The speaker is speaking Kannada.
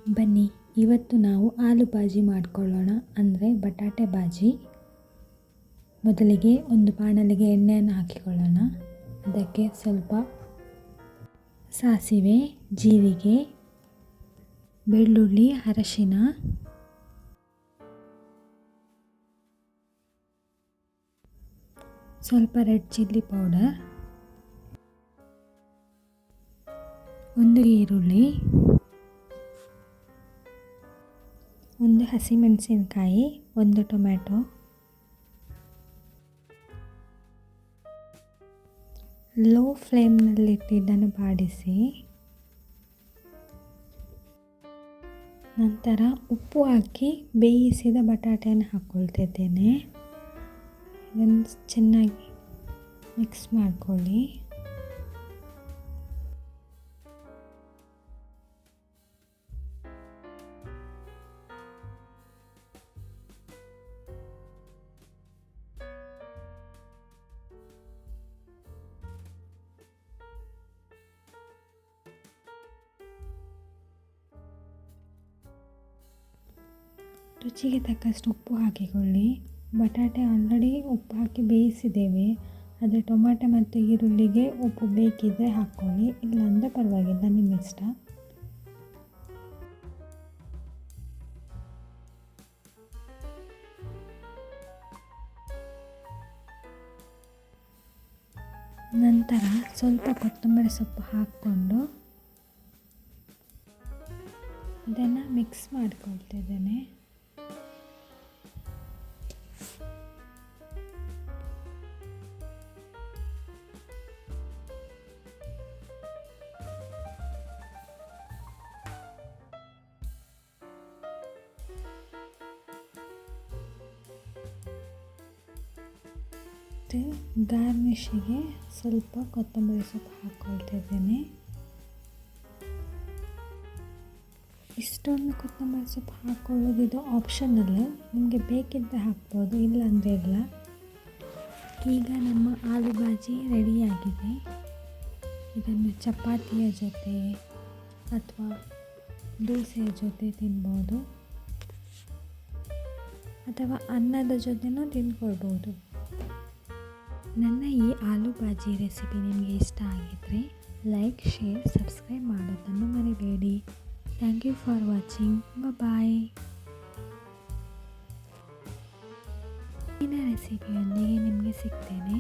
ಬನ್ನಿ ಇವತ್ತು ನಾವು ಆಲೂ ಬಾಜಿ ಮಾಡ್ಕೊಳ್ಳೋಣ, ಅಂದರೆ ಬಟಾಟೆ ಬಾಜಿ. ಮೊದಲಿಗೆ ಒಂದು ಬಾಣಲಿಗೆ ಎಣ್ಣೆಯನ್ನು ಹಾಕಿಕೊಳ್ಳೋಣ. ಅದಕ್ಕೆ ಸ್ವಲ್ಪ ಸಾಸಿವೆ, ಜೀರಿಗೆ, ಬೆಳ್ಳುಳ್ಳಿ, ಅರಶಿನ, ಸ್ವಲ್ಪ ರೆಡ್ ಚಿಲ್ಲಿ ಪೌಡರ್, ಒಂದು ಈರುಳ್ಳಿ, ಒಂದು ಹಸಿಮೆಣಸಿನಕಾಯಿ, ಒಂದು ಟೊಮ್ಯಾಟೊ, ಲೋ ಫ್ಲೇಮ್ನಲ್ಲಿಟ್ಟು ಇದನ್ನು ಬಾಡಿಸಿ ನಂತರ ಉಪ್ಪು ಹಾಕಿ ಬೇಯಿಸಿದ ಬಟಾಟೆಯನ್ನು ಹಾಕ್ಕೊಳ್ತಿದ್ದೇನೆ. ಇದನ್ನು ಚೆನ್ನಾಗಿ ಮಿಕ್ಸ್ ಮಾಡಿಕೊಳ್ಳಿ. ರುಚಿಗೆ ತಕ್ಕಷ್ಟು ಉಪ್ಪು ಹಾಕಿಕೊಳ್ಳಿ. ಬಟಾಟೆ ಆಲ್ರೆಡಿ ಉಪ್ಪು ಹಾಕಿ ಬೇಯಿಸಿದ್ದೇವೆ, ಆದರೆ ಟೊಮಾಟೊ ಮತ್ತು ಈರುಳ್ಳಿಗೆ ಉಪ್ಪು ಬೇಕಿದ್ದರೆ ಹಾಕ್ಕೊಳ್ಳಿ, ಇಲ್ಲಾಂದರೆ ಪರವಾಗಿಲ್ಲ, ನಿಮ್ಮ ಇಷ್ಟ. ನಂತರ ಸ್ವಲ್ಪ ಕೊತ್ತಂಬರಿ ಸೊಪ್ಪು ಹಾಕ್ಕೊಂಡು ಇದನ್ನು ಮಿಕ್ಸ್ ಮಾಡಿಕೊಳ್ತಿದ್ದೇನೆ. ಮತ್ತು ಗಾರ್ನಿಷಿಗೆ ಸ್ವಲ್ಪ ಕೊತ್ತಂಬರಿ ಸೊಪ್ಪು ಹಾಕ್ಕೊಳ್ತಿದ್ದೇನೆ. ಇಷ್ಟೊಂದು ಕೊತ್ತಂಬರಿ ಸೊಪ್ಪು ಹಾಕ್ಕೊಳ್ಳೋದು ಇದು ಆಪ್ಷನಲ್, ನಿಮಗೆ ಬೇಕಿದ್ದರೆ ಹಾಕ್ಬೋದು, ಇಲ್ಲಾಂದರೆ ಇಲ್ಲ. ಈಗ ನಮ್ಮ ಆಲೂ ಬಾಜಿ ರೆಡಿಯಾಗಿದೆ. ಇದನ್ನು ಚಪಾತಿಯ ಜೊತೆ ಅಥವಾ ದೋಸೆಯ ಜೊತೆ ತಿನ್ಬೋದು, ಅಥವಾ ಅನ್ನದ ಜೊತೆನೂ ತಿಂದ್ಕೊಳ್ಬೋದು. ನನ್ನ ಈ ಆಲೂ ಬಾಜಿ ರೆಸಿಪಿ ನಿಮಗೆ ಇಷ್ಟ ಆಗಿದ್ದರೆ ಲೈಕ್, ಶೇರ್, ಸಬ್ಸ್ಕ್ರೈಬ್ ಮಾಡೋದನ್ನು ಮರಿಬೇಡಿ. Thank you for watching. Bye. ಮುಂದಿನ ರೆಸಿಪಿಯೊಂದಿಗೆ ನಿಮಗೆ ಸಿಗ್ತೇನೆ.